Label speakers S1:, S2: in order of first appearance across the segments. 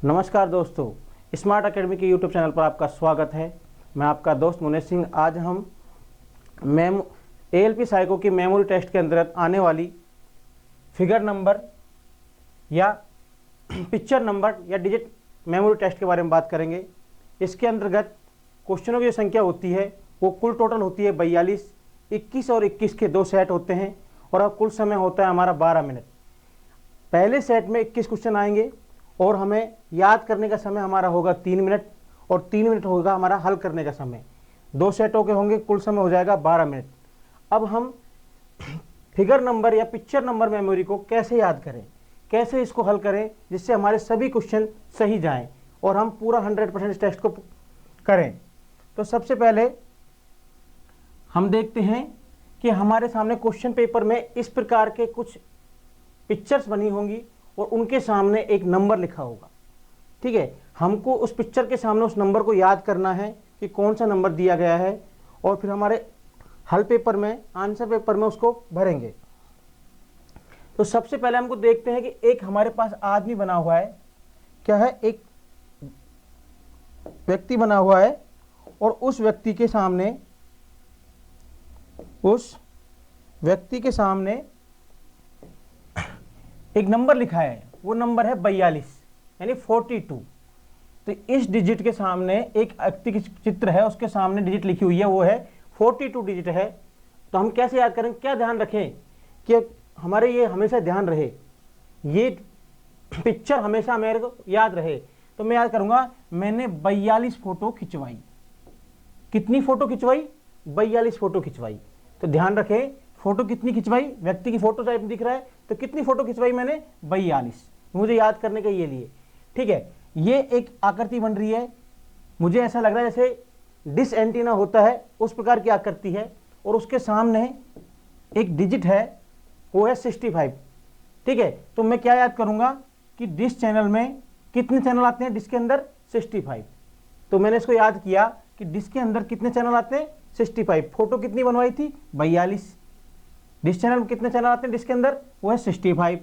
S1: नमस्कार दोस्तों, smart academy के यूट्यूब चैनल पर आपका स्वागत है। मैं आपका दोस्त मुनेश सिंह। आज हम एएलपी साइको की मेमोरी टेस्ट के अंतर्गत आने वाली फिगर नंबर या पिक्चर नंबर या डिजिट मेमोरी टेस्ट के बारे में बात करेंगे। इसके अंतर्गत क्वेश्चनों की जो संख्या होती है वो कुल टोटल होती है 42। 21 और 21 के दो सेट होते हैं और अब कुल समय होता है हमारा 12 मिनट। पहले सेट में 21 क्वेश्चन आएंगे और हमें याद करने का समय हमारा होगा 3 मिनट और 3 मिनट होगा हमारा हल करने का समय। दो सेटों के होंगे, कुल समय हो जाएगा 12 मिनट। अब हम फिगर नंबर या पिक्चर नंबर मेमोरी को कैसे याद करें, कैसे इसको हल करें जिससे हमारे सभी क्वेश्चन सही जाएं और हम पूरा 100% टेस्ट को करें। तो सबसे पहले हम देखते हैं कि हमारे सामने क्वेश्चन पेपर में इस प्रकार के कुछ पिक्चर्स बनी होंगी और उनके सामने एक नंबर लिखा होगा। ठीक है, हमको उस पिक्चर के सामने उस नंबर को याद करना है कि कौन सा नंबर दिया गया है और फिर हमारे हल पेपर में, आंसर पेपर में उसको भरेंगे। तो सबसे पहले हमको देखते हैं कि एक हमारे पास आदमी बना हुआ है। क्या है? एक व्यक्ति बना हुआ है और उस व्यक्ति के सामने एक नंबर लिखा है। वो नंबर है 42 यानी 42। तो इस डिजिट के सामने एक व्यक्ति की चित्र है, उसके सामने डिजिट लिखी हुई है, वो है 42 डिजिट है। तो हम कैसे याद करें, क्या ध्यान रखें कि हमारे ये हमेशा ध्यान रहे, ये पिक्चर हमेशा मेरे को याद रहे। तो मैं याद करूंगा मैंने 42 फोटो खिंचवाई। कितनी फोटो खिंचवाई? 42 फोटो खिंचवाई। तो ध्यान रखें, फोटो कितनी खिंचवाई, व्यक्ति की फोटो टाइप दिख रहा है तो कितनी फोटो खिंचवाई मैंने? 42। मुझे याद करने के ये लिए। ठीक है, ये एक आकृति बन रही है। मुझे ऐसा लग रहा है जैसे डिश एंटीना होता है उस प्रकार की आकृति है और उसके सामने एक डिजिट है, वो है 65। ठीक है, तो मैं क्या याद करूंगा कि डिश चैनल में कितने चैनल आते हैं? डिश के अंदर 65। तो मैंने इसको याद किया कि डिश के अंदर कितने चैनल आते हैं? 65। फोटो कितनी बनवाई थी? 42। डिश चैनल में कितने चैनल आते हैं डिश के अंदर? वो है 65।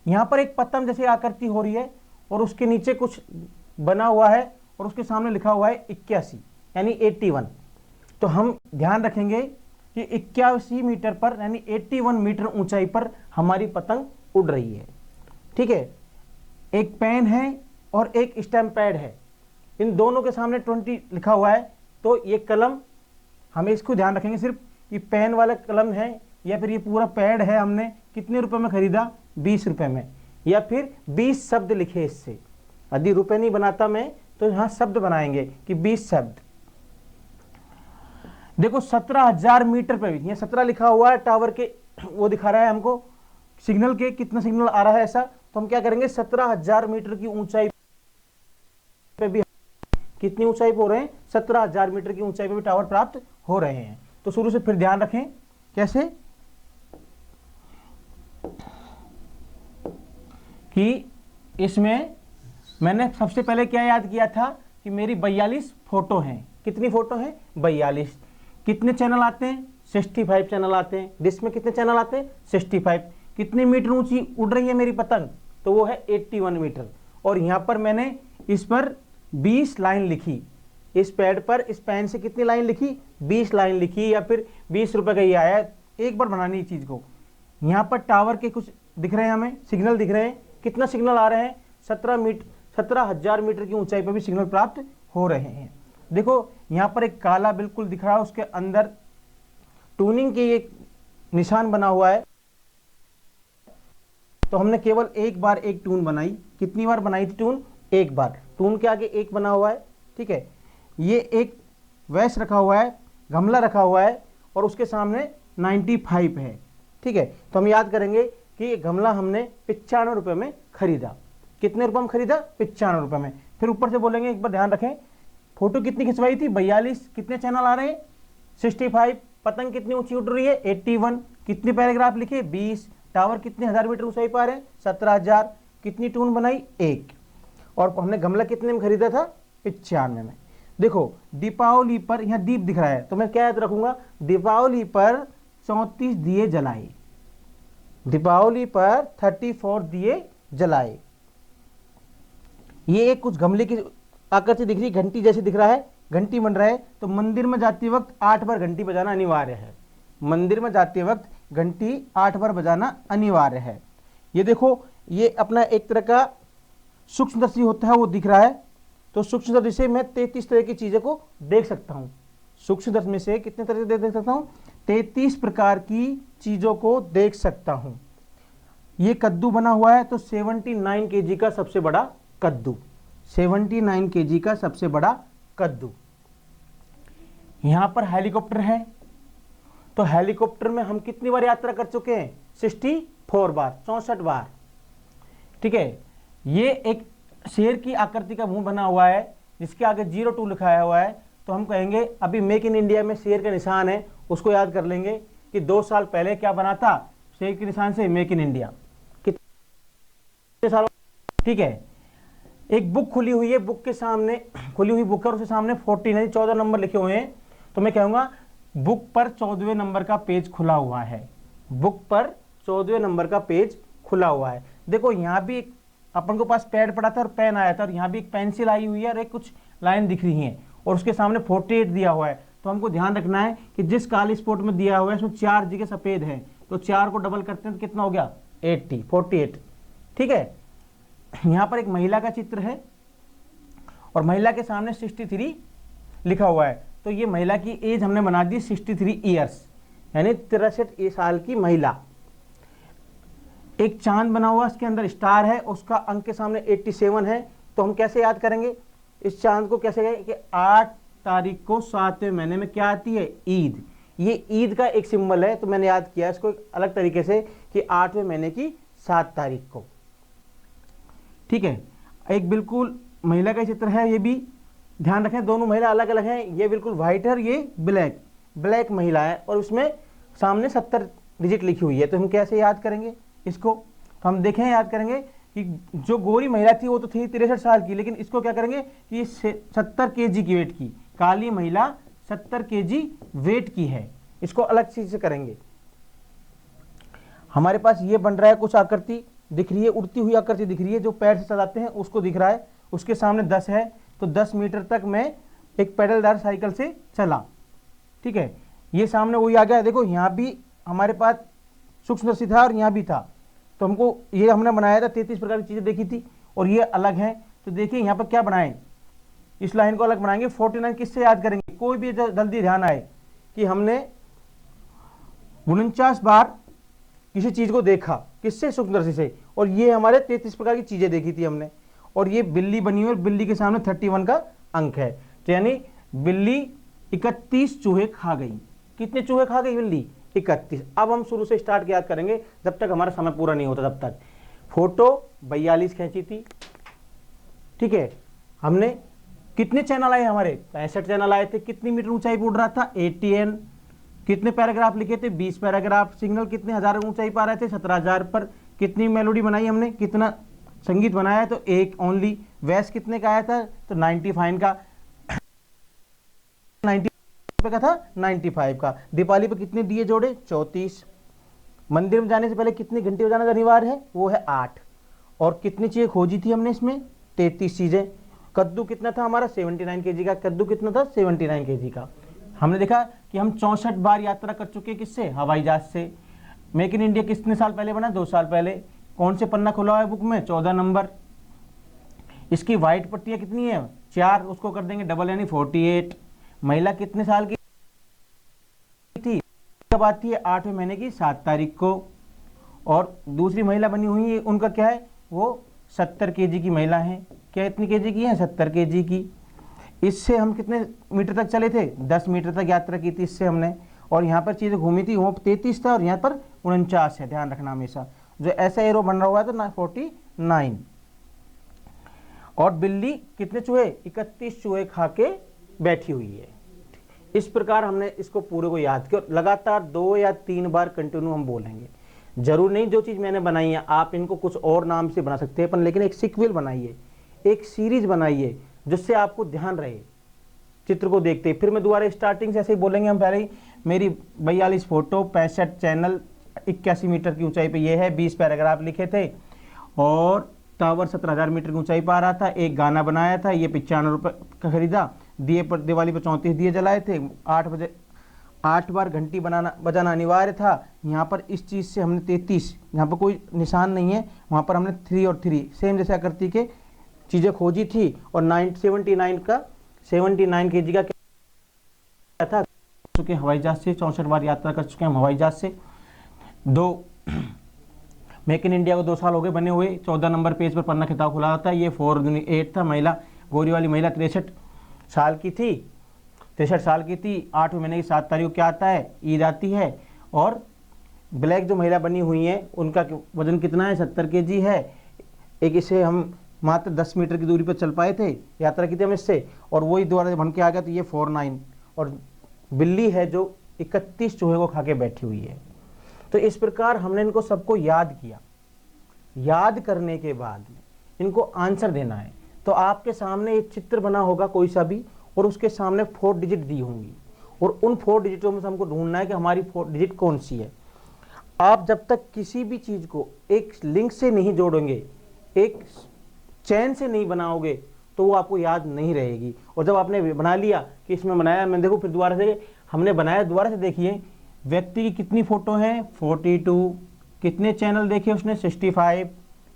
S1: यहाँ पर एक पतंग जैसी आकृति हो रही है और उसके नीचे कुछ बना हुआ है और उसके सामने लिखा हुआ है 81 यानी 81। तो हम ध्यान रखेंगे कि 81 मीटर पर यानी 81 मीटर ऊंचाई पर हमारी पतंग उड़ रही है। ठीक है, एक पेन है और एक स्टैम्प पैड है, इन दोनों के सामने 20 लिखा हुआ है। तो ये कलम, हमें इसको ध्यान रखेंगे, सिर्फ ये पेन वाला कलम है या फिर ये पूरा पैड है, हमने कितने रुपए में खरीदा? 20 रुपए में। या फिर 20 शब्द लिखे इससे। यदि रुपए नहीं बनाता मैं तो यहां शब्द बनाएंगे कि 20 शब्द। देखो 17,000 मीटर पे भी, 17 लिखा हुआ है, टावर के वो दिखा रहा है हमको सिग्नल के, कितना सिग्नल आ रहा है ऐसा। तो हम क्या करेंगे, 17,000 मीटर की ऊंचाई पे भी, कितनी ऊंचाई पे हो रहे हैं? 17,000 मीटर की ऊंचाई पे भी टावर प्राप्त हो रहे हैं। तो शुरू से फिर ध्यान रखें कैसे कि इसमें मैंने सबसे पहले क्या याद किया था कि मेरी 42 फोटो हैं। कितनी फोटो हैं? 42। कितने चैनल आते हैं? 65 चैनल आते हैं। डिश में कितने चैनल आते हैं? 65। कितने मीटर ऊंची उड़ रही है मेरी पतंग? तो वो है 81 मीटर। और यहाँ पर मैंने इस पर 20 लाइन लिखी, इस पैड पर, इस पेन से कितनी लाइन लिखी? 20 लाइन लिखी। या फिर 20 रुपए का ये आया। एक बार बनानी चीज को। यहाँ पर टावर के कुछ दिख रहे हैं, हमें सिग्नल दिख रहे हैं। कितना सिग्नल आ रहे हैं? 17,000 मीटर की ऊंचाई पर भी सिग्नल प्राप्त हो रहे हैं। देखो यहाँ पर एक काला बिल्कुल दिख रहा है, उसके अंदर ट्यूनिंग की एक निशान बना हुआ है। तो हमने केवल एक बार एक ट्यून बनाई। कितनी बार बनाई थी ट्यून? एक बार। ट्यून के आगे एक बना हुआ है। ठीक है, ये एक वैस रखा हुआ है, गमला रखा हुआ है और उसके सामने 95 है। ठीक है, तो हम याद करेंगे कि ये गमला हमने 95 रुपए में खरीदा। कितने रुपए में खरीदा? 95 रुपए में। फिर ऊपर से बोलेंगे, एक बार ध्यान रखें, फोटो कितनी खिंचवाई थी? 42। कितने चैनल आ रहे हैं? 65। पतंग कितनी ऊंची उड़ रही है? 81। कितने पैराग्राफ लिखे? 20। टावर कितने हजार मीटर ऊंचाई पर है? 17,000। कितनी ट्यून बनाई? एक। और हमने गमला कितने में खरीदा था? 95 में। देखो दीपावली पर, यहाँ दीप दिख रहा है तो मैं क्या याद रखूंगा? दीपावली पर 34 दिए जलाए। दीपावली पर 34 दिए जलाए। ये एक कुछ गमले की आकृति दिख रही, घंटी जैसे दिख रहा है, घंटी बन रहा है। तो मंदिर में जाते वक्त 8 बार घंटी बजाना अनिवार्य है। मंदिर में जाते वक्त घंटी 8 बार बजाना अनिवार्य है। ये देखो, ये अपना एक तरह का सूक्ष्मदर्शी होता है, वो दिख रहा है। तो सूक्ष्मदर्शी से मैं 33 तरह की चीज़ों को देख सकता हूँ। सूक्ष्मदर्शी में से कितने तरह से देख सकता हूँ? 33 प्रकार की चीज़ों को देख सकता हूँ। ये कद्दू बना हुआ है, तो 79 केजी का सबसे बड़ा कद्दू, 79 केजी का सबसे बड़ा कद्दू। यहाँ पर हेलीकॉप्टर है, तो हेलीकॉप्टर में हम कितनी बार यात्रा कर चुके हैं? 64 बार, 64 बार। ठीक है। ये एक शेर की आकृति का मुंह बना हुआ है, जिसके आगे 02 लिखाया हुआ है। तो हम कहेंगे अभी मेक इन इंडिया में शेर का निशान है, उसको याद कर लेंगे कि 2 साल पहले क्या बना था शेर के निशान से? Make in India. कितने साल? ठीक है। एक बुक खुली हुई है, बुक के सामने खुली हुई बुक है और उसके सामने 14 नंबर लिखे हुए हैं। तो मैं कहूँगा बुक पर 14वें नंबर का पेज खुला हुआ है। बुक पर 14वें नंबर का पेज खुला हुआ है। देखो यहाँ भी अपन को पास पैड पड़ा था और पेन आया था, और यहाँ भी एक पेंसिल आई हुई है और एक कुछ लाइन दिख रही हैं, और उसके सामने 48 दिया हुआ है। तो हमको ध्यान रखना है कि जिस काली स्पॉट में दिया हुआ है उसमें 4 जगह सफ़ेद है, तो 4 को डबल करते हैं तो कितना हो गया? 48। ठीक है। यहाँ पर एक महिला का चित्र है और महिला के सामने 63 लिखा हुआ है। तो ये महिला की एज हमने बना दी 63 ईयर्स, यानी 63 साल की महिला। एक चांद बना हुआ, इसके अंदर स्टार है, उसका अंक के सामने 87 है। तो हम कैसे याद करेंगे इस चांद को? कैसे कहें कि 8 तारीख को 7वें महीने में क्या आती है? ईद। ये ईद का एक सिंबल है, तो मैंने याद किया इसको एक अलग तरीके से कि 8वें महीने की 7 तारीख को। ठीक है। एक बिल्कुल महिला का चित्र है, ये भी ध्यान रखें, दोनों महिला अलग अलग हैं। ये बिल्कुल व्हाइट है और ये ब्लैक महिला है, और उसमें सामने 70 डिजिट लिखी हुई है। तो हम कैसे याद करेंगे इसको? तो हम देखें, याद करेंगे कि जो गोरी महिला थी वो तो थी 63 साल की, लेकिन इसको क्या करेंगे कि 70 केजी की वेट की, काली महिला 70 केजी वेट की है, इसको अलग चीज से करेंगे। हमारे पास ये बन रहा है, कुछ आकृति दिख रही है, उड़ती हुई आकृति दिख रही है, जो पैर से चलाते हैं उसको दिख रहा है। उसके सामने 10 है, तो 10 मीटर तक मैं एक पैडलदार साइकिल से चला। ठीक है। ये सामने वही आ गया। देखो यहाँ भी हमारे पास सूक्ष्मदर्शी था और यहाँ भी था, तो हमको ये हमने बनाया था, 33 प्रकार की चीज़ें देखी थी, और ये अलग हैं। तो देखिए यहाँ पर क्या बनाएं, इस लाइन को अलग बनाएंगे। 49 किससे याद करेंगे? कोई भी जल्दी ध्यान आए कि हमने 49 बार किसी चीज़ को देखा, किससे? सूक्ष्मदर्शी से। और ये हमारे 33 प्रकार की चीज़ें देखी थी हमने। और ये बिल्ली बनी हुई है, बिल्ली के सामने 31 का अंक है, तो यानी बिल्ली 31 चूहे खा गई। कितने चूहे खा गई बिल्ली? 31। अब हम शुरू से स्टार्ट याद करेंगे, जब तक हमारा समय पूरा नहीं होता तब तक। फोटो 42 खींची थी। ठीक है। हमने कितने चैनल आए? हमारे 65 चैनल आए थे। कितनी मीटर ऊंचाई पर उड़ रहा था? 80n। कितने पैराग्राफ लिखे थे? 20 पैराग्राफ। सिग्नल कितने हजार ऊंचाई पर आ रहे थे? 17,000 पर। कितनी मेलोडी बनाई हमने? कितना संगीत बनाया? तो एक ओनली। वैस कितने का आया था? तो 95 का। 90 का था, 95 का। दीपावली पे कितने दिए जोड़े? 34। मंदिर में जाने से पहले कितनी घंटी बजाना अनिवार्य है? वो है 8। और कितनी चीजें खोजी थी हमने इसमें? 33 चीजें। कद्दू कितना था हमारा? 79 केजी का। कद्दू कितना था? 79 केजी का। हमने देखा कि हम 64 बार यात्रा कर चुके हैं। किससे? हवाई जहाज से। मेक इन इंडिया कितने साल पहले बना? 2 साल पहले। कौन से पन्ना खुला हुआ है बुक में? 14 नंबर। इसकी व्हाइट पट्टियां कितनी है? 4, उसको कर देंगे डबल, यानी 48। महिला कितने साल की थी? कब आती है? 8वें महीने की 7 तारीख को। और दूसरी महिला बनी हुई है, उनका क्या है? वो 70 केजी की महिला है। क्या इतनी केजी की है? 70 केजी की। इससे हम कितने मीटर तक चले थे? 10 मीटर तक यात्रा की थी इससे हमने। और यहाँ पर चीज़ें घूमी थी, वो 33 था और यहाँ पर 49 है। ध्यान रखना हमेशा, जो ऐसा एरो बन रहा हुआ है तो 49। और बिल्ली कितने चूहे? 31 चूहे खा के बैठी हुई है। इस प्रकार हमने इसको पूरे को याद किया। लगातार 2 या 3 बार कंटिन्यू हम बोलेंगे। जरूर नहीं जो चीज़ मैंने बनाई है आप इनको कुछ और नाम से बना सकते हैं, पर लेकिन एक सीक्वल बनाइए, एक सीरीज बनाइए, जिससे आपको ध्यान रहे चित्र को देखते। फिर मैं दोबारा स्टार्टिंग से ऐसे ही बोलेंगे हम पहले ही। मेरी 42 फोटो, 65 चैनल, 81 मीटर की ऊंचाई पे ये है, 20 पैराग्राफ लिखे थे और टावर 17,000 मीटर की ऊंचाई पर आ रहा था, एक गाना बनाया था, ये 95 रुपये का खरीदा, दिए पर दिवाली पर 34 दिए जलाए थे, 8 बजे 8 बार घंटी बजाना अनिवार्य था। यहाँ पर इस चीज़ से हमने 33, यहाँ पर कोई निशान नहीं है, वहाँ पर हमने 3 और 3 सेम जैसे आकृति के चीज़ें खोजी थी। और 79 kg का क्या था, चुके हवाई जहाज से 64 बार यात्रा कर चुके हैं हम हवाई जहाज से। मेक इन इंडिया को 2 साल हो गए बने हुए। 14 नंबर पेज पर पन्ना खिताब खुला होता है। ये 4 था। महिला, गोरी वाली महिला 63 साल की थी, 63 साल की थी। 8वें महीने की 7 तारीख को क्या आता है, ईद आती है। और ब्लैक जो महिला बनी हुई है उनका वजन कितना है, 70 kg है। एक इसे हम मात्र 10 मीटर की दूरी पर चल पाए थे, यात्रा की थी हम इससे, और वही दोबारा जब बन के आ गया तो ये 49। और बिल्ली है जो 31 चूहे को खा के बैठी हुई है। तो इस प्रकार हमने इनको सबको याद किया। याद करने के बाद इनको आंसर देना है। तो आपके सामने एक चित्र बना होगा कोई सा भी, और उसके सामने 4 डिजिट दी होंगी, और उन 4 डिजिटों में से हमको ढूंढना है कि हमारी 4 डिजिट कौन सी है। आप जब तक किसी भी चीज़ को एक लिंक से नहीं जोड़ेंगे, एक चैन से नहीं बनाओगे, तो वो आपको याद नहीं रहेगी। और जब आपने बना लिया कि इसमें बनाया, मैं देखो फिर दोबारा से हमने बनाया, दोबारा से देखिए व्यक्ति की कितनी फ़ोटो हैं, 42, कितने चैनल देखे उसने, 65,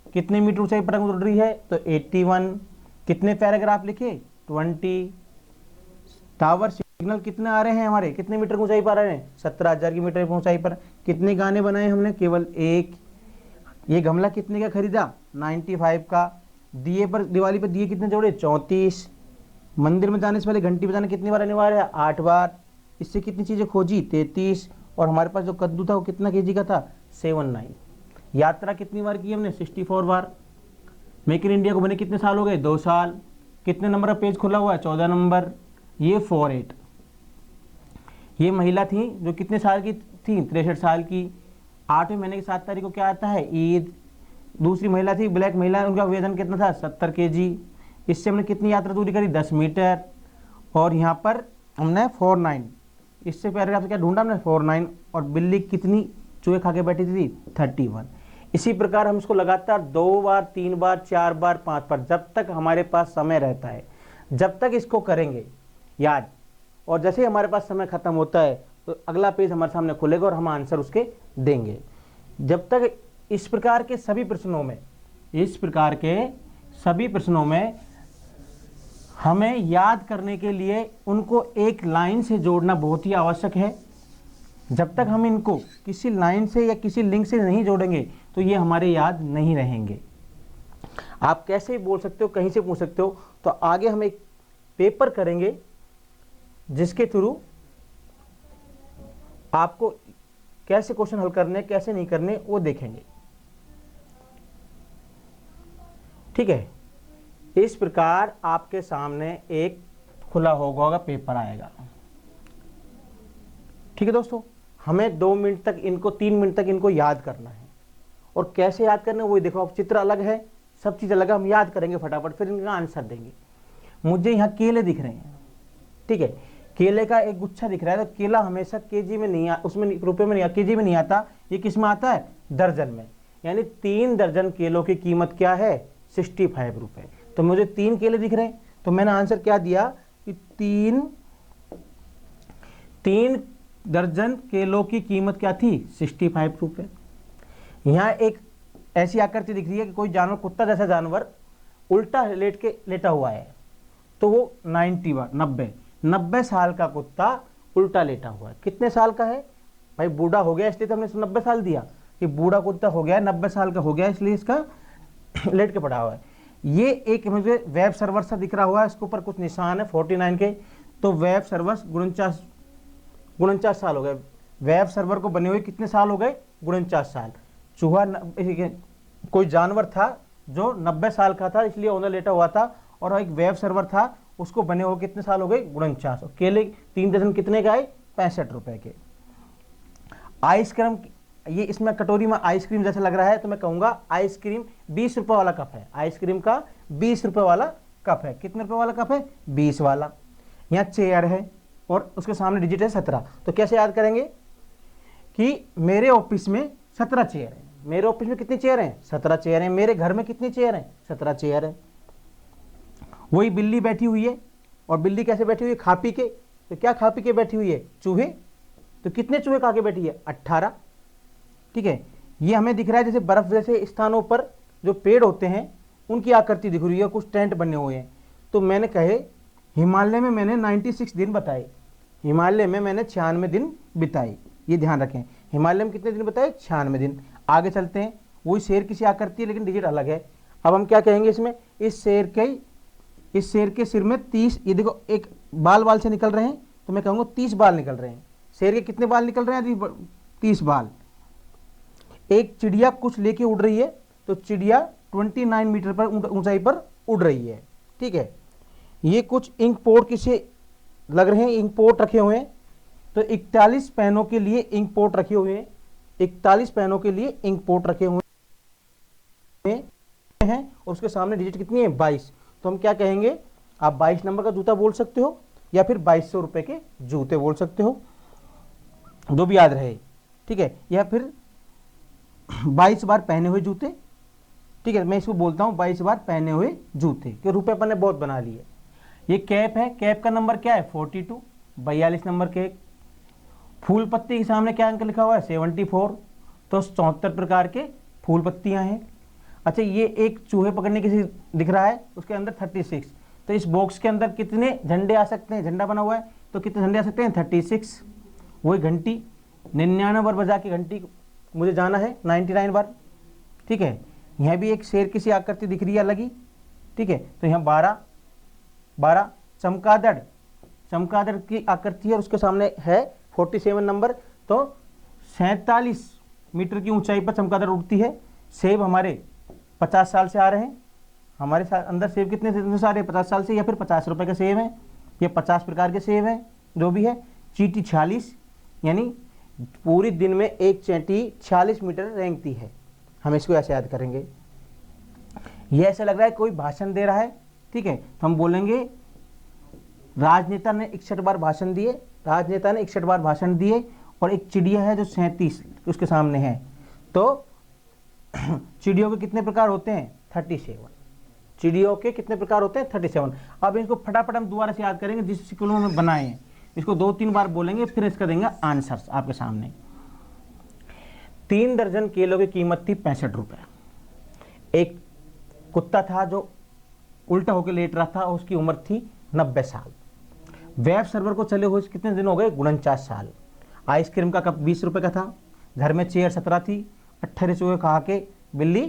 S1: कितने मीटर ऊंचाई पर उड़ रही है तो 81, कितने पैराग्राफ लिखे 20, टावर सिग्नल कितने आ रहे हैं हमारे, कितने मीटर की ऊंचाई पर आ रहे हैं 17,000 की मीटर की ऊंचाई पर, कितने गाने बनाए हमने, केवल 1। ये गमला कितने का खरीदा, 95 का। दिए पर दिवाली पर दिए कितने जोड़े, 34। मंदिर में जाने से पहले घंटी बजाना कितनी बार अनिवार्य है, 8 बार। इससे कितनी चीज़ें खोजी, 33। और हमारे पास जो कद्दू था वो कितना केजी का था, 79। यात्रा कितनी बार की हमने, 64 बार। मेक इन इंडिया को बने कितने साल हो गए, 2 साल। कितने नंबर का पेज खुला हुआ है, 14 नंबर। ये 48। ये महिला थी जो कितने साल की थी, 63 साल की। 8वें महीने की 7 तारीख को क्या आता है, ईद। दूसरी महिला थी ब्लैक महिला, उनका वजन कितना था, 70 kg। इससे हमने कितनी यात्रा दूरी करी, 10 मीटर। और यहाँ पर हमने 49, इससे पैराग्राफ से क्या ढूंढा हमने, 49। और बिल्ली कितनी चूहे खा के बैठी थी, 31। इसी प्रकार हम इसको लगातार 2 बार, 3 बार, 4 बार, 5 बार, जब तक हमारे पास समय रहता है, जब तक इसको करेंगे याद। और जैसे ही हमारे पास समय खत्म होता है तो अगला पेज हमारे सामने खुलेगा और हम आंसर उसके देंगे। जब तक इस प्रकार के सभी प्रश्नों में हमें याद करने के लिए उनको एक लाइन से जोड़ना बहुत ही आवश्यक है। जब तक हम इनको किसी लाइन से या किसी लिंक से नहीं जोड़ेंगे तो ये हमारे याद नहीं रहेंगे। आप कैसे भी बोल सकते हो, कहीं से पूछ सकते हो। तो आगे हम एक पेपर करेंगे जिसके थ्रू आपको कैसे क्वेश्चन हल करने, कैसे नहीं करने, वो देखेंगे। ठीक है, इस प्रकार आपके सामने एक खुला होगा पेपर आएगा। ठीक है दोस्तों, हमें 2 मिनट तक इनको, 3 मिनट तक इनको याद करना है। और कैसे याद करना है वो देखो, आप चित्र अलग है, सब चीज़ अलग है, हम याद करेंगे फटाफट, फिर इनका आंसर देंगे। मुझे यहाँ केले दिख रहे हैं, ठीक है, केले का एक गुच्छा दिख रहा है। तो केला हमेशा केजी में नहीं उसमें रुपए में नहीं, केजी में नहीं आता, ये किस में आता है, दर्जन में। यानी 3 दर्जन केलों की कीमत क्या है, 65 रुपये। तो मुझे 3 केले दिख रहे हैं, तो मैंने आंसर क्या दिया कि 3 दर्जन केलों की कीमत क्या थी, 65 रुपये। यहाँ एक ऐसी आकृति दिख रही है कि कोई जानवर, कुत्ता जैसा जानवर उल्टा लेटा हुआ है, तो वो 90 साल का कुत्ता उल्टा लेटा हुआ है। कितने साल का है भाई, बूढ़ा हो गया इसलिए तो हमने 90 साल दिया, कि बूढ़ा कुत्ता हो गया, 90 साल का हो गया, इसलिए इसका लेट के पड़ा हुआ है। ये एक मुझे वेब सर्वर सा दिख रहा हुआ है, इसके ऊपर कुछ निशान है 49 के। तो वेब सर्वर 49 साल हो गए। वेब सर्वर को बने हुए कितने साल हो गए, 49 साल। चूहा कोई जानवर था जो 90 साल का था, इसलिए ओनर लेटा हुआ था, और एक वेब सर्वर था, उसको बने हुए कितने साल हो गए, 49। केले 3 दर्जन कितने का है, 65 रुपए के। आइसक्रीम, ये इसमें कटोरी में आइसक्रीम जैसा लग रहा है, तो मैं कहूँगा आइसक्रीम 20 रुपये वाला कप है। आइसक्रीम का 20 रुपये वाला कप है। कितने रुपये वाला कप है, 20 वाला। यहाँ चेयर है और उसके सामने डिजिट है 17। तो कैसे याद करेंगे कि मेरे ऑफिस में 17 चेयर है, मेरे ऑफिस में कितनी चेयर हैं? 17 चेयर हैं। मेरे घर में कितनी चेयर हैं? 17 चेयर हैं। वही बिल्ली बैठी हुई है, और बिल्ली कैसे बैठी हुई है? खा पी के। तो क्या खा पी के बैठी हुई है? चूहे। तो कितने चूहे खा के बैठी है? 18। ठीक है, ये हमें दिख रहा है जैसे बर्फ जैसे स्थानों पर जो पेड़ होते हैं उनकी आकृति दिख रही है, कुछ टेंट बने हुए हैं। तो मैंने कहे हिमालय में मैंने 96 दिन बताए, हिमालय में मैंने 96 दिन बिताए। ये ध्यान रखें, हिमालय में कितने दिन बताए? 96 दिन। आगे चलते हैं, वही शेर की सी आकृति है लेकिन डिजिट अलग है। अब हम क्या कहेंगे इसमें? इस शेर के सिर में 30, ये देखो एक बाल से निकल रहे हैं, तो मैं कहूँगा 30 बाल निकल रहे हैं। शेर के कितने बाल निकल रहे हैं? 30 बाल। एक चिड़िया कुछ लेके उड़ रही है, तो चिड़िया 29 मीटर पर ऊंचाई पर उड़ रही है। ठीक है, ये कुछ इंक पोर्ट किसे लग रहे हैं? इंक पोर्ट रखे हुए हैं, तो 41 पेनों के लिए इंक पोर्ट रखे हुए हैं। 41 पेनों के लिए इंक पोर्ट रखे हुए हैं, और उसके सामने डिजिट कितनी है? 22। तो हम क्या कहेंगे? आप 22 नंबर का जूता बोल सकते हो, या फिर 2200 रुपए के जूते बोल सकते हो, जो भी याद रहे। ठीक है, या फिर 22 बार पहने हुए जूते। ठीक है, मैं इसको बोलता हूँ 22 बार पहने हुए जूते, कि रुपए अपन ने बहुत बना लिए। ये कैप है, कैप का नंबर क्या है? 42, 42 नंबर के। फूल पत्ती के सामने क्या अंक लिखा हुआ है? 74, तो 74 प्रकार के फूल पत्तियां हैं। अच्छा, ये एक चूहे पकड़ने की दिख रहा है, उसके अंदर 36। तो इस बॉक्स के अंदर कितने झंडे आ सकते हैं? झंडा बना हुआ है, तो कितने झंडे आ सकते हैं? 36। वही घंटी, 99 बार बजा के घंटी मुझे जाना है 99 बार। ठीक है, यहाँ भी एक शेर की सी आकृति दिख रही है अलग ही। ठीक है, तो यहाँ 12 चमगादड़ की आकृति है, उसके सामने है 47 नंबर, तो 47 मीटर की ऊंचाई पर चमगादड़ उड़ती है। सेब हमारे 50 साल से आ रहे हैं, हमारे अंदर सेब कितने से सारे? 50 साल से, या फिर 50 रुपए के सेब हैं, ये 50 प्रकार के सेब हैं, जो भी है। चींटी 46, यानी पूरी दिन में एक चींटी 46 मीटर रेंगती है। हम इसको ऐसे याद करेंगे। ये ऐसे लग रहा है कोई भाषण दे रहा है। ठीक है, तो हम बोलेंगे राजनेता ने 61 बार भाषण दिए, राजनेता ने 61 बार भाषण दिए। और एक चिड़िया है जो 37 उसके सामने है, तो चिड़ियों के कितने प्रकार होते हैं? 37। चिड़ियों के कितने प्रकार होते हैं? 37। अब इसको फटाफट हम दोबारा से याद करेंगे, जिस स्कूलों में बनाए हैं। इसको 2-3 बार बोलेंगे, फिर इसका देंगे आंसर्स आपके सामने। 3 दर्जन केलों की कीमत थी 65 रुपए। एक कुत्ता था जो उल्टा होकर लेट रहा था, उसकी उम्र थी 90 साल। वेब सर्वर को चले हुए कितने दिन हो गए? 49 साल। आइसक्रीम का कप 20 रुपए का था। घर में चेयर 17 थी। 18 चूहे खा के बिल्ली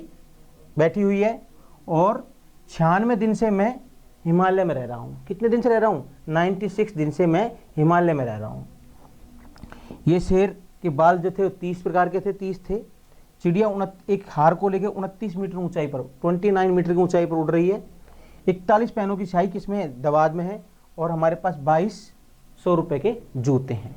S1: बैठी हुई है। और 96 दिन से मैं हिमालय में रह रहा हूँ। कितने दिन से रह रहा हूँ? 96 दिन से मैं हिमालय में रह रहा हूँ। ये शेर के बाल जो थे वो 30 प्रकार के थे, 30 थे। चिड़िया एक हार को लेकर 29 मीटर ऊंचाई पर, 29 मीटर की ऊंचाई पर उड़ रही है। 41 पेनों की स्याही किसमें? दवात में है। और हमारे पास 2200 रुपए के जूते हैं।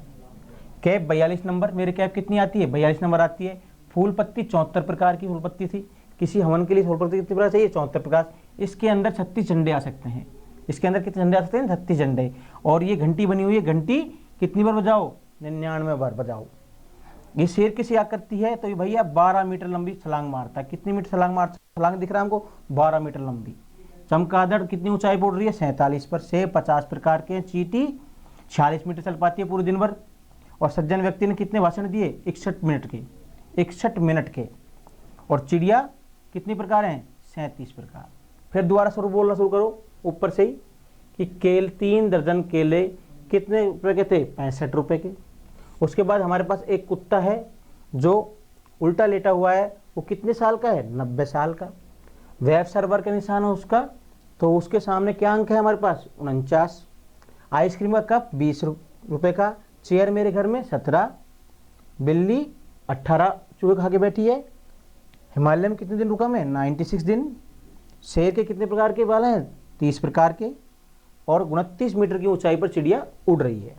S1: कैप 42 नंबर, मेरे कैप कितनी आती है? 42 नंबर आती है। फूल पत्ती 74 प्रकार की फूल पत्ती थी। किसी हवन के लिए फूल पत्ती कितने प्रकार चाहिए? 74 प्रकार। इसके अंदर 36 झंडे आ सकते हैं। इसके अंदर कितने झंडे आ सकते हैं? 36 झंडे। और ये घंटी बनी हुई है, घंटी कितनी बार बजाओ? 99 बार बजाओ। ये शेर किसी आकृति है, तो ये भैया 12 मीटर लंबी छलांग मारता है। कितनी मीटर छलांग दिख रहा है हमको? 12 मीटर लंबी। चमगादड़ कितनी ऊंचाई पर उड़ रही है? 47 पर। सेब 50 प्रकार के। चींटी 46 मीटर चल पाती है पूरे दिन भर। और सज्जन व्यक्ति ने कितने भाषण दिए? 61 मिनट के, 61 मिनट के। और चिड़िया कितनी प्रकार हैं? 37 प्रकार। फिर दोबारा बोलना शुरू करो ऊपर से ही कि 3 दर्जन केले कितने रुपए के थे? 65 रुपए के। उसके बाद हमारे पास एक कुत्ता है जो उल्टा लेटा हुआ है, वो कितने साल का है? 90 साल का। वेब सर्वर का निशान है उसका, तो उसके सामने क्या अंक है हमारे पास? 49। आइसक्रीम का कप 20 रुपए का। चेयर मेरे घर में 17। बिल्ली 18 चूहे खा के बैठी है। हिमालय में कितने दिन रुका मैं? 96 दिन। शेर के कितने प्रकार के बाल हैं? 30 प्रकार के। और 29 मीटर की ऊंचाई पर चिड़िया उड़ रही है।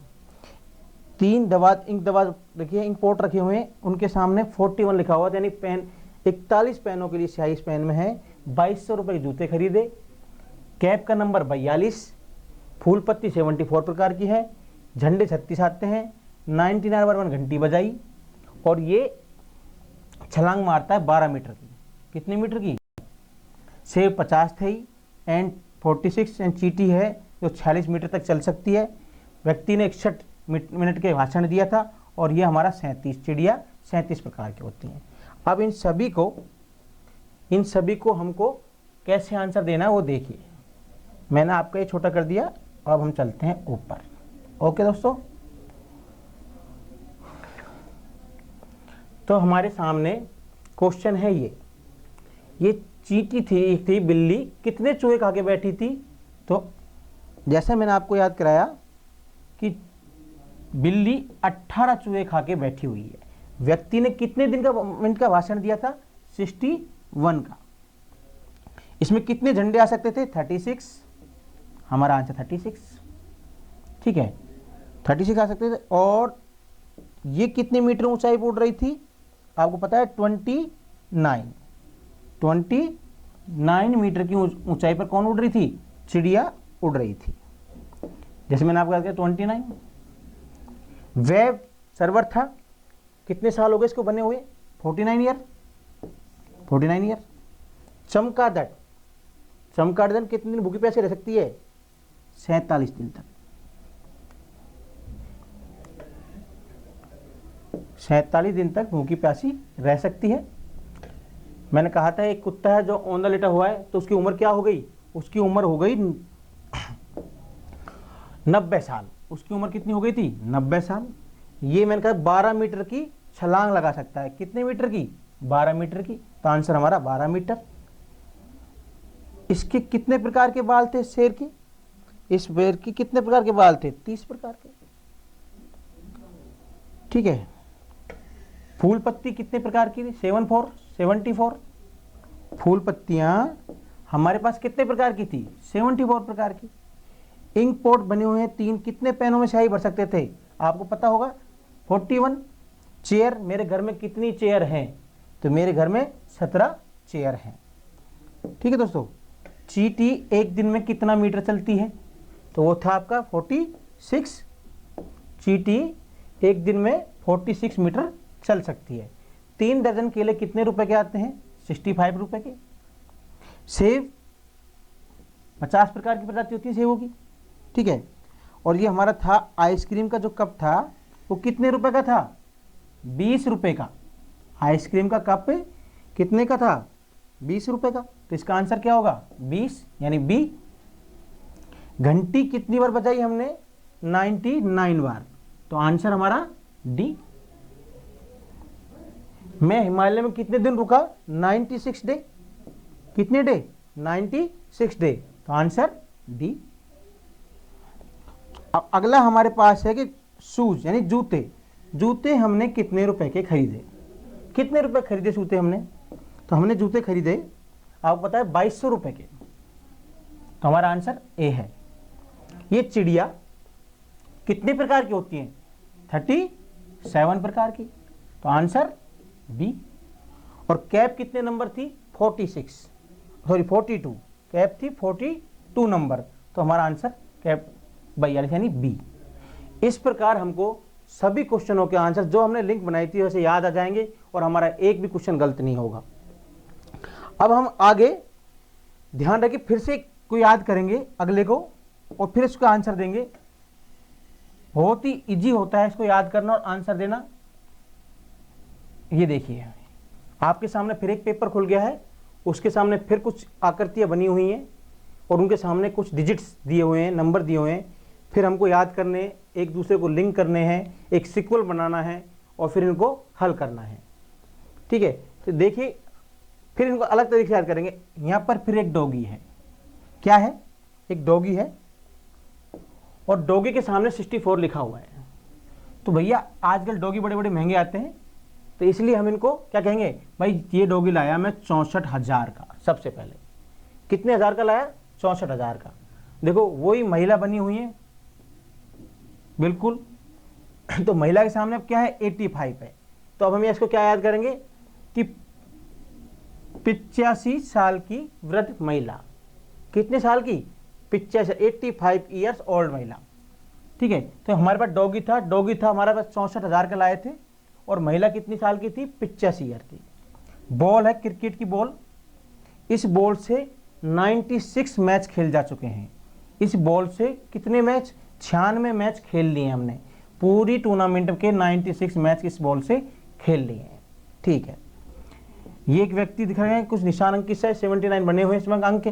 S1: 3 इंक दवात देखिए, इंक पोर्ट रखे हुए हैं, उनके सामने 41 लिखा हुआ, यानी पेन 41 पेनों के लिए स्याही इस पेन में है। 2200 रुपए के जूते खरीदे। कैप का नंबर 42। फूल पत्ती 74 प्रकार की है। झंडे 36 आते हैं। 99 बार घंटी बजाई। और ये छलांग मारता है 12 मीटर की। कितने मीटर की? सेव 50 थे एंड 46 एंड चींटी है जो 46 मीटर तक चल सकती है। व्यक्ति ने 61 मिनट के भाषण दिया था और ये हमारा 37, चिड़िया 37 प्रकार की होती हैं। अब इन सभी को हमको कैसे आंसर देना है वो देखिए। मैंने आपका ये छोटा कर दिया, अब हम चलते हैं ऊपर। ओके दोस्तों, तो हमारे सामने क्वेश्चन है ये चींटी थी, एक थी बिल्ली, कितने चूहे खा के बैठी थी? तो जैसे मैंने आपको याद कराया कि बिल्ली 18 चूहे खा के बैठी हुई है। व्यक्ति ने कितने मिनट का भाषण दिया था? 61 का। इसमें कितने झंडे आ सकते थे? 36। हमारा आंसर 36, ठीक है, 36 आ सकते थे। और ये कितने मीटर ऊंचाई पर उड़ रही थी? आपको पता है 29 मीटर की ऊंचाई पर कौन उड़ रही थी? चिड़िया उड़ रही थी। जैसे मैंने आपको कहा 29। वेब सर्वर था, कितने साल हो गए इसको बने हुए? 49 ईयर। चमगादड़ कितने दिन भूखी प्यासी रह सकती है? 47 दिन तक। 47 दिन तक भूखी प्यासी रह सकती है। मैंने कहा था एक कुत्ता है जो औंधा लेटा हुआ है, तो उसकी उम्र क्या हो गई? उसकी उम्र हो गई 90 साल। उसकी उम्र कितनी हो गई थी? 90 साल। ये मैंने कहा 12 मीटर की छलांग लगा सकता है। कितने मीटर की? 12 मीटर की। तो आंसर हमारा 12 मीटर। इसके कितने प्रकार के बाल थे शेर की? इस शेर की कितने प्रकार के बाल थे? 30 प्रकार के, ठीक है। फूल पत्ती कितने प्रकार की थी? 74। फूल पत्तियां हमारे पास कितने प्रकार की थी? 74 प्रकार की। इंक पोट बने हुए हैं 3, कितने पेनों में स्याही भर सकते थे? आपको पता होगा 41। चेयर, मेरे घर में कितनी चेयर हैं? तो मेरे घर में 17 चेयर हैं, ठीक है दोस्तों। चींटी एक दिन में कितना मीटर चलती है? तो वो था आपका 46। चींटी एक दिन में 46 मीटर चल सकती है। 3 दर्जन केले कितने रुपए के आते हैं? 65 रुपए के। सेब 50 प्रकार की प्रजाति होती है सेबों की, ठीक है। और ये हमारा था आइसक्रीम का जो कप था वो कितने रुपए का था? 20 रुपए का। आइसक्रीम का कप कितने का था? 20 रुपए का। तो इसका आंसर क्या होगा? 20, यानी बी। घंटी कितनी बार बजाई हमने? 99 बार। तो आंसर हमारा डी। मैं हिमालय में कितने दिन रुका? 96 डे। कितने डे? 96 डे। तो आंसर डी। अब अगला हमारे पास है कि शूज यानी जूते हमने कितने रुपए के खरीदे? कितने रुपए खरीदे जूते हमने? तो हमने जूते खरीदे, आपको पता है 2200 रुपए के। तो हमारा आंसर ए है। ये चिड़िया कितने प्रकार की होती हैं? 37 प्रकार की। तो आंसर बी। और कैप कितने नंबर थी? 42। कैप थी 42 नंबर। तो हमारा आंसर कैप 42 यानी बी। इस प्रकार हमको सभी क्वेश्चनों के आंसर जो हमने लिंक बनाई थी वैसे याद आ जाएंगे और हमारा एक भी क्वेश्चन गलत नहीं होगा। अब हम आगे ध्यान रखिए, फिर से को याद करेंगे अगले को और फिर इसका आंसर देंगे। बहुत ही इजी होता है इसको याद करना और आंसर देना। ये देखिए आपके सामने फिर एक पेपर खुल गया है, उसके सामने फिर कुछ आकृतियां बनी हुई हैं और उनके सामने कुछ डिजिट्स दिए हुए हैं, नंबर दिए हुए हैं। फिर हमको याद करने, एक दूसरे को लिंक करने हैं, एक सीक्वल बनाना है और फिर इनको हल करना है, ठीक है। तो देखिए फिर इनको अलग तरीके से याद करेंगे। यहाँ पर फिर एक डॉगी है, क्या है? एक डॉगी है और डॉगी के सामने 64 लिखा हुआ है। तो भैया आजकल डॉगी बड़े बड़े महंगे आते हैं, तो इसलिए हम इनको क्या कहेंगे? भाई ये डॉगी लाया मैं 64,000 का। सबसे पहले कितने हज़ार का लाया? 64,000 का। देखो वही महिला बनी हुई है बिल्कुल। तो महिला के सामने अब क्या है? 85 है। तो अब हम इसको क्या याद करेंगे कि 85 साल की वृद्ध महिला। कितने साल की? 85 ईयर्स ओल्ड महिला, ठीक है। तो हमारे पास डॉगी था हमारे पास 64,000 का लाए थे और महिला कितनी साल की थी? 85 ईयर की। बॉल है क्रिकेट की बॉल, इस बॉल से 96 मैच खेल जा चुके हैं। इस बॉल से कितने मैच? 96 मैच खेल लिए हमने, पूरी टूर्नामेंट के 96 मैच इस बॉल से खेल लिए हैं। ठीक है, ये एक व्यक्ति दिख रहे हैं, कुछ निशान अंकित है, 79 बने हुए इसमें अंक,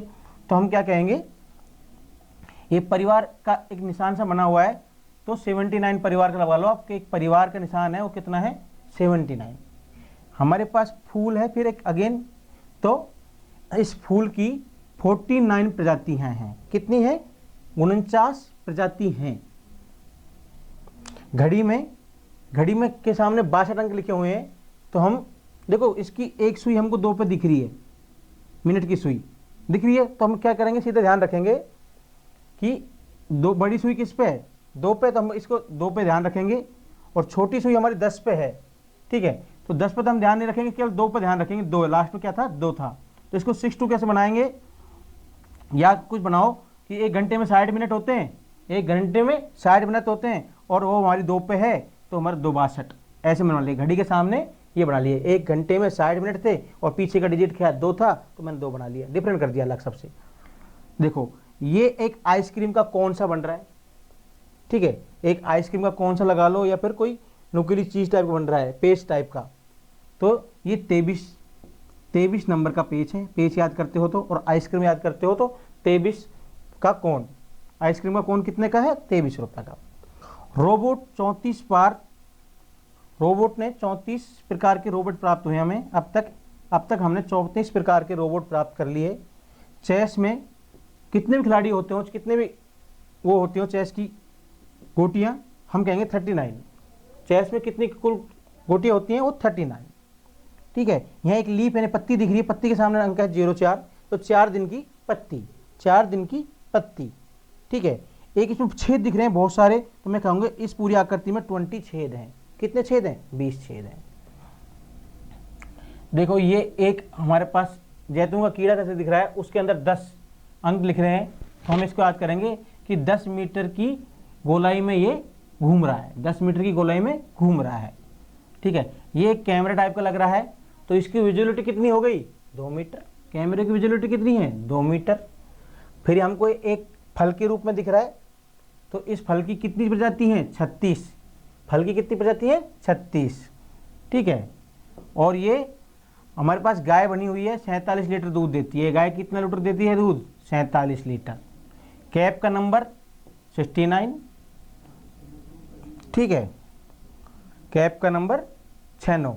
S1: तो हम क्या कहेंगे, ये परिवार का एक निशान सा बना हुआ है, तो 79 परिवार का लगा लो, आपके एक परिवार का निशान है वो कितना है? 79। हमारे पास फूल है फिर एक अगेन, तो इस फूल की 49 प्रजातियां हैं। कितनी है? 49 प्रजाति हैं। घड़ी में के सामने 62 अंक लिखे हुए हैं, तो हम देखो इसकी एक सुई हमको 2 पे दिख रही है, मिनट की सुई दिख रही है, तो हम क्या करेंगे, सीधे ध्यान रखेंगे कि दो बड़ी सुई किस पे है? 2 पे, तो हम इसको 2 पे ध्यान रखेंगे, और छोटी सुई हमारी 10 पे है। ठीक है, तो 10 पे तो हम ध्यान नहीं रखेंगे, केवल 2 पे ध्यान रखेंगे। 2 लास्ट में क्या था? 2 था, तो इसको 62 कैसे बनाएंगे? या कुछ बनाओ कि 1 घंटे में 60 मिनट होते हैं, 1 घंटे में 60 मिनट होते हैं, और वो हमारी 2 पे है, तो हमारे 2 62 ऐसे बना लिए। घड़ी के सामने ये बना लिए, 1 घंटे में 60 मिनट थे, और पीछे का डिजिट क्या? 2 था, तो मैंने 2 बना लिया, डिफरेंट कर दिया अलग सबसे। देखो ये एक आइसक्रीम का कौन सा बन रहा है? ठीक है, एक आइसक्रीम का कौन सा लगा लो, या फिर कोई नुकीली चीज टाइप का बन रहा है, पेज टाइप का, तो ये 23 नंबर का पेज है। पेज याद करते हो तो, और आइसक्रीम याद करते हो तो 23 का कोन, आइसक्रीम का कोन कितने का है? 23 रुपए का। रोबोट ने 34 प्रकार के रोबोट प्राप्त हुए हमें अब तक हमने 34 प्रकार के रोबोट प्राप्त कर लिए। चेस में कितने भी खिलाड़ी होते हो, कितने भी वो होती हो चेस की गोटियां, हम कहेंगे 39। चेस में कितनी कुल गोटियां होती हैं? वो 39। ठीक है, यहाँ एक लीफ यानी पत्ती दिख रही है, पत्ती के सामने अंक है 04, तो 4 दिन की पत्ती, 4 दिन की पत्ती। ठीक है, एक इसमें छेद दिख रहे हैं बहुत सारे, तो मैं कहूँगा इस पूरी आकृति में 20 छेद हैं। कितने छेद हैं? 20 छेद हैं। देखो ये एक हमारे पास जैतून का कीड़ा कैसे दिख रहा है, उसके अंदर 10 अंक लिख रहे हैं, तो हम इसको याद करेंगे कि 10 मीटर की गोलाई में ये घूम रहा है, 10 मीटर की गोलाई में घूम रहा है। ठीक है, ये एक कैमरा टाइप का लग रहा है, तो इसकी विजुअलिटी कितनी हो गई? 2 मीटर। कैमरे की विजुअलिटी कितनी है? 2 मीटर। फिर हमको एक फल के रूप में दिख रहा है, तो इस फल की कितनी प्रजाति हैं? 36। फल की कितनी प्रजाति है? 36। ठीक है, और ये हमारे पास गाय बनी हुई है, 47 लीटर दूध देती है। गाय कितना लीटर देती है दूध? 47 लीटर। कैप का नंबर 69। ठीक है, कैप का नंबर 69।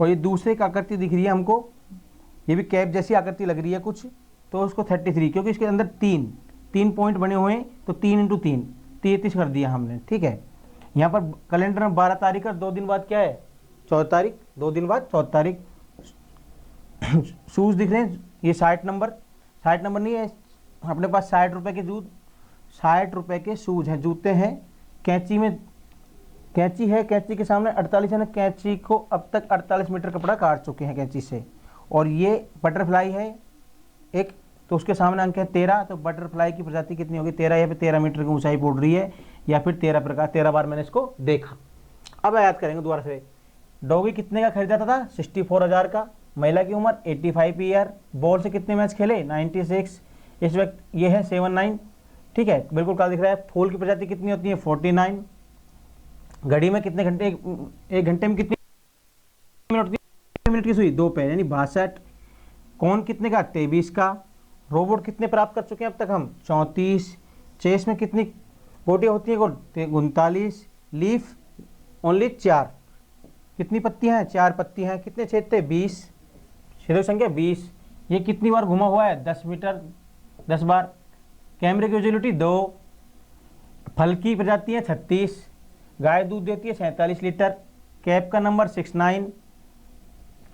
S1: और ये दूसरे की आकृति दिख रही है हमको, ये भी कैप जैसी आकृति लग रही है कुछ, तो उसको 33, क्योंकि इसके अंदर 3 पॉइंट बने हुए हैं, तो 3 × 3 33 कर दिया हमने। ठीक है, यहाँ पर कैलेंडर में 12 तारीख और 2 दिन बाद क्या है? 14 तारीख, 2 दिन बाद 14 तारीख। शूज़ दिख रहे हैं, ये 60 नंबर नहीं है अपने पास, 60 रुपये के जूत, 60 रुपये के शूज़ हैं, जूते हैं। कैंची है, कैंची के सामने 48 है ना, कैंची को अब तक 48 मीटर कपड़ा काट चुके हैं कैंची से। और ये बटरफ्लाई है एक, तो उसके सामने अंक है 13, तो बटरफ्लाई की प्रजाति कितनी होगी? 13। यहाँ पे 13 मीटर की ऊंचाई बोल रही है, या फिर 13 बार मैंने इसको देखा। अब याद करेंगे दोबारा से, डॉगी कितने का खरीदा था? 64,000 का। महिला की उम्र 85 ईयर। बॉल से कितने मैच खेले? 96। इस वक्त ये है 79। ठीक है, बिल्कुल काला दिख रहा है। फूल की प्रजाति कितनी होती है? 49। घड़ी में कितने घंटे, एक घंटे में कितनी मिनट होती है? मिनट की सुई 2 पे, यानी 62। कौन कितने का? 23 का। रोबोट कितने प्राप्त कर चुके हैं अब तक हम? 34। चेस में कितनी गोटियां होती हैं? 39। Leaf only 4। कितनी पत्तियां हैं? 4 पत्तियां हैं। कितने छेद थे? 20। छेदों की संख्या 20। ये कितनी बार घुमा हुआ है? 10 मीटर, 10 बार। कैमरे की विजुअलिटी 2। फल की प्रजाति है 36। गाय दूध देती है 47 लीटर। कैप का नंबर 69।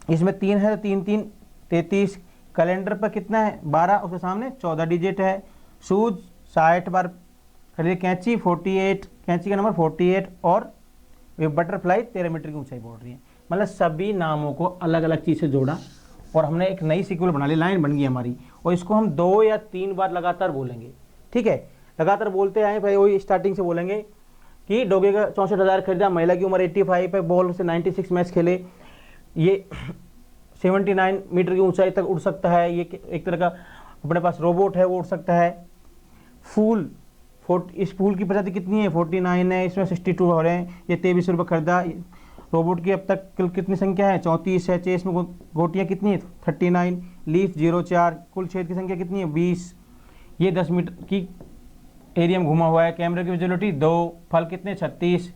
S1: इसमें 3 है, तो 3 3 33। कैलेंडर पर कितना है? 12, उसके सामने 14 डिजिट है। शूज 60 बार खरीदे। कैंची 48, कैंची का नंबर 48। और ये बटरफ्लाई 13 मीटर की ऊंचाई बोल रही है। मतलब सभी नामों को अलग अलग चीज़ से जोड़ा, और हमने एक नई सीक्वल बना ली, लाइन बन गई हमारी, और इसको हम 2 या 3 बार लगातार बोलेंगे। ठीक है, लगातार बोलते आए भाई, वही स्टार्टिंग से बोलेंगे कि डॉगी का 64,000 खरीदा, महिला की उम्र 85 है, बॉल से 96 मैच खेले। ये 79 मीटर की ऊंचाई तक उड़ सकता है। ये एक तरह का अपने पास रोबोट है, वो उड़ सकता है। फूल, इस फूल की प्रजाति कितनी है? 49 है, इसमें 62 हो रहे हैं। ये 23 रुपये खरीदा। रोबोट की अब तक कुल कितनी संख्या है? 34 है। चेस में गोटियाँ कितनी है? 39। लीफ 04। कुल छेद की संख्या कितनी है? 20। ये 10 मीटर की एरिया में घुमा हुआ है। कैमरे की विजुअलिटी 2। फल कितने? 36।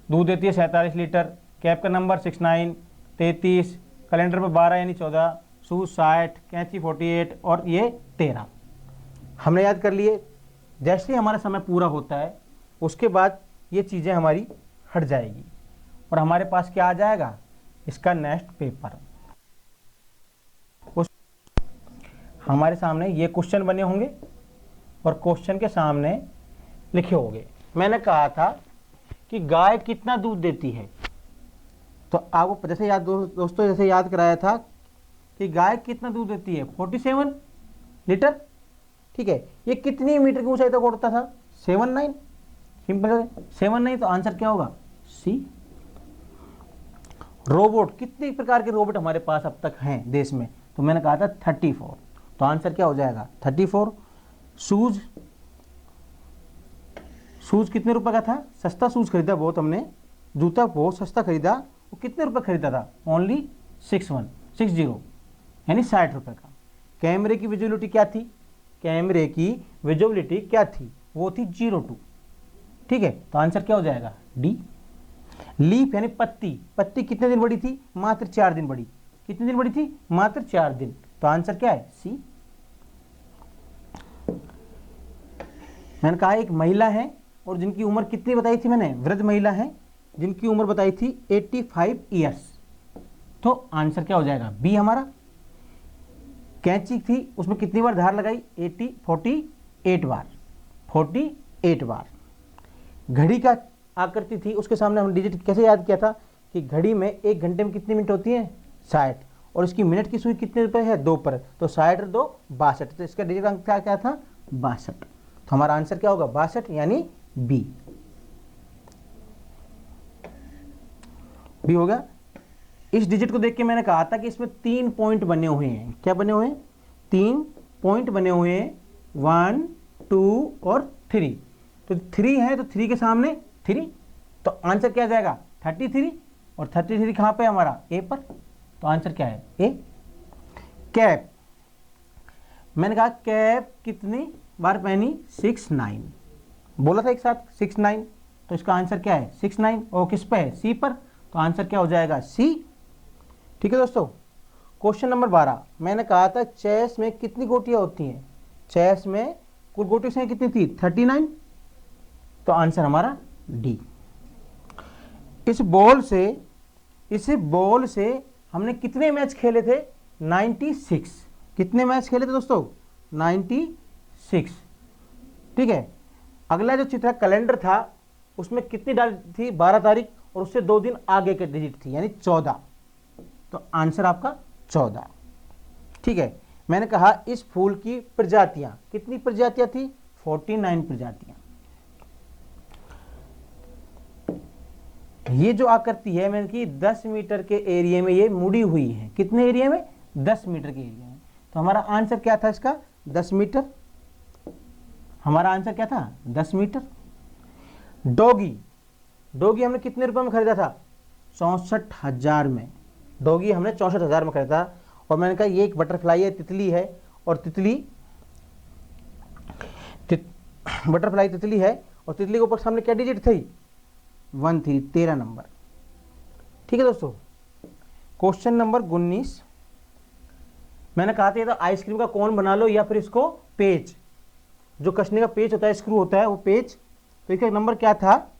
S1: दूध देती है 47 लीटर। कैप का नंबर 69, 33। कैलेंडर पर 12 यानी 14। शूज 60, कैंची 48 और ये 13। हमने याद कर लिए। जैसे ही हमारा समय पूरा होता है उसके बाद ये चीज़ें हमारी हट जाएगी और हमारे पास क्या आ जाएगा? इसका नेक्स्ट पेपर। उस हमारे सामने ये क्वेश्चन बने होंगे और क्वेश्चन के सामने लिखे होंगे। मैंने कहा था कि गाय कितना दूध देती है, तो आपको जैसे दोस्तों जैसे याद कराया था कि गाय कितना दूध देती है? 47 लीटर। ठीक है, ये कितनी मीटर की ऊंचाई तक उड़ता था? 79। सिंपल है, 79। तो आंसर क्या होगा? सी। रोबोट, कितने प्रकार के रोबोट हमारे पास अब तक हैं देश में? तो मैंने कहा था 34। तो आंसर क्या हो जाएगा? 34। शूज, शूज कितने रुपए का था? सस्ता शूज खरीदा बहुत हमने, जूता बहुत सस्ता खरीदा। वो कितने रुपए खरीदा था? ओनली 60 यानी 60 रुपए का। कैमरे की विजुअलिटी क्या थी? कैमरे की विजुअलिटी क्या थी? वो थी 02। ठीक है, तो आंसर क्या हो जाएगा? डी। लीफ यानी पत्ती, पत्ती कितने दिन बड़ी थी? मात्र 4 दिन बड़ी। कितने दिन बड़ी थी? मात्र 4 दिन। तो आंसर क्या है? सी। मैंने कहा एक महिला है और जिनकी उम्र कितनी बताई थी मैंने? वृद्ध महिला है जिनकी उम्र बताई थी 85 ईयर्स। तो आंसर क्या हो जाएगा? बी हमारा। कैंची थी, उसमें कितनी बार धार लगाई? 48 बार। 48 बार। घड़ी का आकृति थी, उसके सामने हमने डिजिट कैसे याद किया था कि घड़ी में 1 घंटे में कितनी मिनट होती है? 60। और इसकी मिनट की सुई कितने रुपए है? 2 पर। तो 60 और 2 62। तो इसका डिजिट अंक क्या था? 62। तो हमारा आंसर क्या होगा? 62 यानी बी। बी होगा। इस डिजिट को देख के मैंने कहा था कि इसमें 3 पॉइंट बने हुए हैं। क्या बने हुए हैं? 3 पॉइंट बने हुए हैं, 1, 2 और 3। तो 3 है तो 3 के सामने 3। तो आंसर क्या जाएगा? 33। और 33 कहाँ पे हमारा? ए पर। तो आंसर क्या है? ए। कैप, मैंने कहा कैप कितनी बार पहनी? 69। बोला था एक साथ 69। तो इसका आंसर क्या है? 69। और किस पे है? सी पर। तो आंसर क्या हो जाएगा? सी। ठीक है दोस्तों, क्वेश्चन नंबर 12। मैंने कहा था चेस में कितनी गोटियां होती हैं? चेस में कुल गोटियों की संख्या कितनी थी? 39। तो आंसर हमारा डी। इस बॉल से हमने कितने मैच खेले थे? 96। कितने मैच खेले थे दोस्तों? 96। ठीक है, अगला जो चित्र कैलेंडर था उसमें कितनी डाल थी? 12 तारीख और उससे 2 दिन आगे के डिजिट थी यानी 14। तो आंसर आपका 14। ठीक है, मैंने कहा इस फूल की प्रजातियां, कितनी प्रजातियां थी? 49 प्रजातियां। ये जो आकृति है मैंने की 10 मीटर के एरिया में ये मुड़ी हुई है। कितने एरिया में? 10 मीटर के एरिया में। तो हमारा आंसर क्या था इसका? 10 मीटर। हमारा आंसर क्या था? 10 मीटर। डॉगी, डॉगी हमने कितने रुपए में खरीदा था? 64,000 में। डॉगी हमने 64,000 में खरीदा। और मैंने कहा ये एक बटरफ्लाई है, तितली है, और बटरफ्लाई तितली है, और तितली के ऊपर सामने क्या डिजिट थी? 13, 13 नंबर। ठीक है दोस्तों, क्वेश्चन नंबर 19। मैंने कहा था ये तो आइसक्रीम का कोन बना लो या फिर इसको पेच, जो कसने का पेच होता है, स्क्रू होता है वो पेच। तो इसका नंबर क्या था?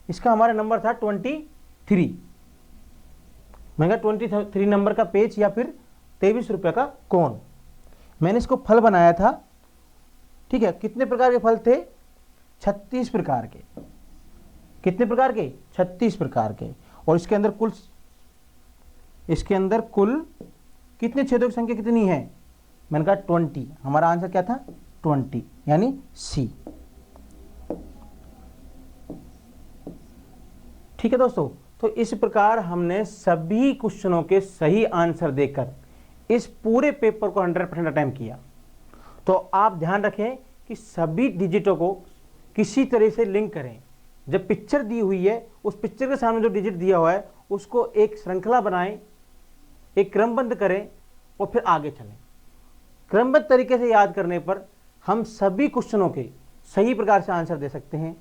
S1: इसका हमारा नंबर था 23। मैंने कहा 23 नंबर का पेच या फिर 23 रुपये का कोन। मैंने इसको फल बनाया था। ठीक है, कितने प्रकार के फल थे? 36 प्रकार के। कितने प्रकार के? 36 प्रकार के। और इसके अंदर कुल कितने छेदों की संख्या कितनी है? मैंने कहा 20। हमारा आंसर क्या था? 20 यानी सी। ठीक है दोस्तों, तो इस प्रकार हमने सभी क्वेश्चनों के सही आंसर देकर इस पूरे पेपर को 100% अटेम्प्ट किया। तो आप ध्यान रखें कि सभी डिजिटों को किसी तरह से लिंक करें। जब पिक्चर दी हुई है, उस पिक्चर के सामने जो डिजिट दिया हुआ है उसको एक श्रृंखला बनाएं, एक क्रमबद्ध करें और फिर आगे चलें। क्रमबद्ध तरीके से याद करने पर हम सभी क्वेश्चनों के सही प्रकार से आंसर दे सकते हैं।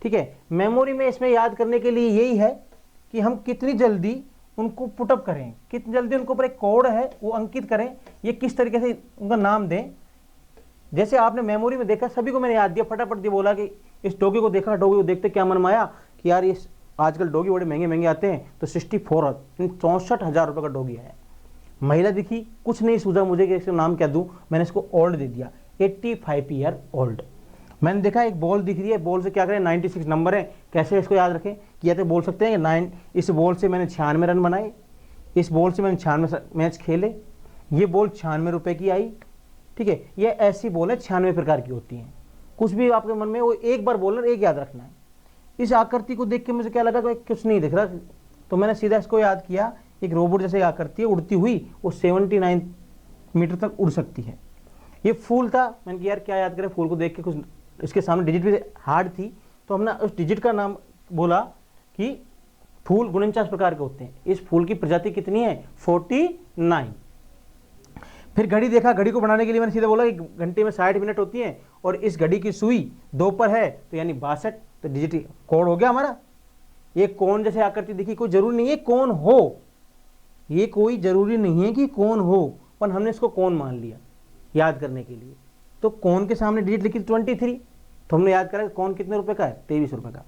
S1: ठीक है, मेमोरी में इसमें याद करने के लिए यही है कि हम कितनी जल्दी उनको पुटअप करें, कितनी जल्दी उनको ऊपर एक कोड है वो अंकित करें, ये किस तरीके से उनका नाम दें। जैसे आपने मेमोरी में देखा, सभी को मैंने याद दिया, फटाफट दिया, बोला कि इस डॉगी को देखा, डॉगी को देखते क्या मन में आया कि यार ये आजकल डॉगी बड़े महंगे महंगे आते हैं, तो 64,000 रुपये का डॉगी है। महिला दिखी, कुछ नहीं सूझा मुझे कि इसका नाम क्या दूं, मैंने इसको ओल्ड दे दिया, 85 ईयर ओल्ड। मैंने देखा एक बॉल दिख रही है, बॉल से क्या करें, 96 नंबर है, कैसे इसको याद रखें, कि या तो बोल सकते हैं कि इस बॉल से मैंने 96 रन बनाए, इस बॉल से मैंने 96 मैच खेले, ये बॉल 96 रुपये की आई। ठीक है, ये ऐसी बॉल है 96 प्रकार की होती हैं। कुछ भी आपके मन में वो एक बार बोलना, एक याद रखना है। इस आकृति को देख के मुझे क्या लगा कि कुछ नहीं दिख रहा, तो मैंने सीधा इसको याद किया, एक रोबोट जैसे आकृति है, उड़ती हुई, वो 79 मीटर तक उड़ सकती है। ये फूल था, मैंने कहा यार क्या याद करें, फूल को देख के कुछ, इसके सामने डिजिट भी हार्ड थी, तो हमने उस डिजिट का नाम बोला कि फूल 49 प्रकार के होते हैं, इस फूल की प्रजाति कितनी है, 49। फिर घड़ी देखा, घड़ी को बनाने के लिए मैंने सीधा बोला कि घंटे में 60 मिनट होती हैं और इस घड़ी की सुई 2 पर है, तो यानी 62, तो डिजिट कोड हो गया हमारा। ये कौन जैसे आकृति दिखी, कोई जरूरी नहीं है कौन हो, ये कोई जरूरी नहीं है कि कौन हो, पर हमने इसको कौन मान लिया याद करने के लिए। तो कौन के सामने डिजिट लिखी 23, तो हमने याद करा कौन कितने रुपए का है, 23 रुपए का।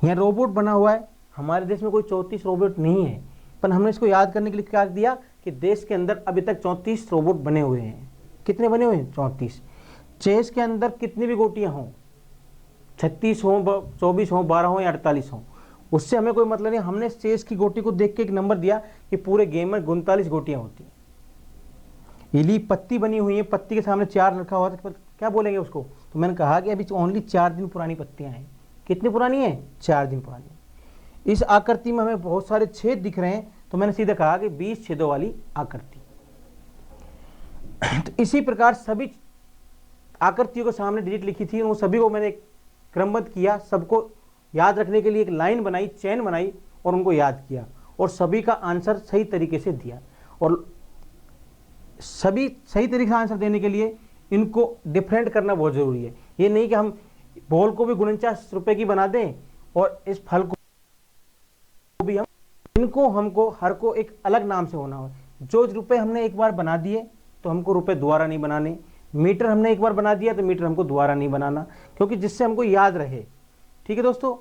S1: यहाँ रोबोट बना हुआ है, हमारे देश में कोई 34 रोबोट नहीं है, पर हमने इसको याद करने के लिए क्या दिया कि देश के अंदर अभी तक 34 रोबोट बने हुए हैं। कितने बने हुए हैं, 34। चेस के अंदर कितनी भी गोटियां हों, 36 हों, 24 हों, 12 हों या 48 हों, उससे हमें कोई मतलब नहीं। हमने चेस की गोटी को देख के एक नंबर दिया कि पूरे गेम में 39 गोटियां होती हैं। इली पत्ती बनी हुई है, पत्ती के सामने 4 रखा हुआ, तो क्या बोलेंगे उसको, तो मैंने कहा कि अभी ओनली 4 दिन पुरानी पत्तियां हैं। कितनी पुरानी है, 4 दिन पुरानी। इस आकृति में हमें बहुत सारे छेद दिख रहे हैं, तो मैंने सीधे कहा कि 20 छेदों वाली आकृति। तो इसी प्रकार सभी आकृतियों के सामने डिजिट लिखी थी, उन सभी को मैंने क्रमबद्ध किया, सबको याद रखने के लिए एक लाइन बनाई, चेन बनाई और उनको याद किया, और सभी का आंसर सही तरीके से दिया। और सभी सही तरीके से आंसर देने के लिए इनको डिफरेंट करना बहुत जरूरी है। ये नहीं कि हम बॉल को भी 49 रुपए की बना दें और इस फल को भी हमको हर को एक अलग नाम से होना हो। जो रुपए हमने एक बार बना दिए तो हमको रुपए दोबारा नहीं बनाने, मीटर हमने एक बार बना दिया तो मीटर हमको दोबारा नहीं बनाना, क्योंकि जिससे हमको याद रहे। ठीक है दोस्तों,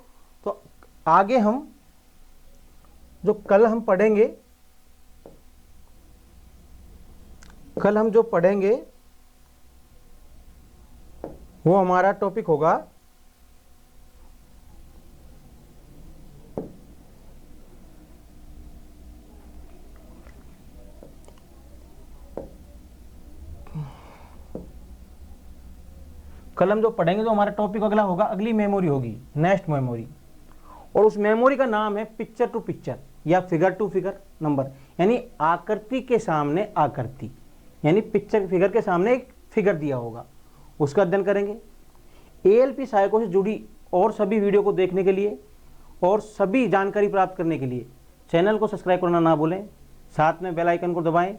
S1: तो आगे हम जो कल हम जो पढ़ेंगे वो हमारा टॉपिक होगा कल हम जो पढ़ेंगे तो हमारा टॉपिक अगला होगा, अगली मेमोरी होगी नेक्स्ट मेमोरी, और उस मेमोरी का नाम है पिक्चर टू पिक्चर या फिगर टू फिगर नंबर, यानी आकृति के सामने आकृति, यानी पिक्चर फिगर के सामने एक फिगर दिया होगा, उसका अध्ययन करेंगे। ALP सहायकों से जुड़ी और सभी वीडियो को देखने के लिए और सभी जानकारी प्राप्त करने के लिए चैनल को सब्सक्राइब करना ना भूलें, साथ में बेल आइकन को दबाएं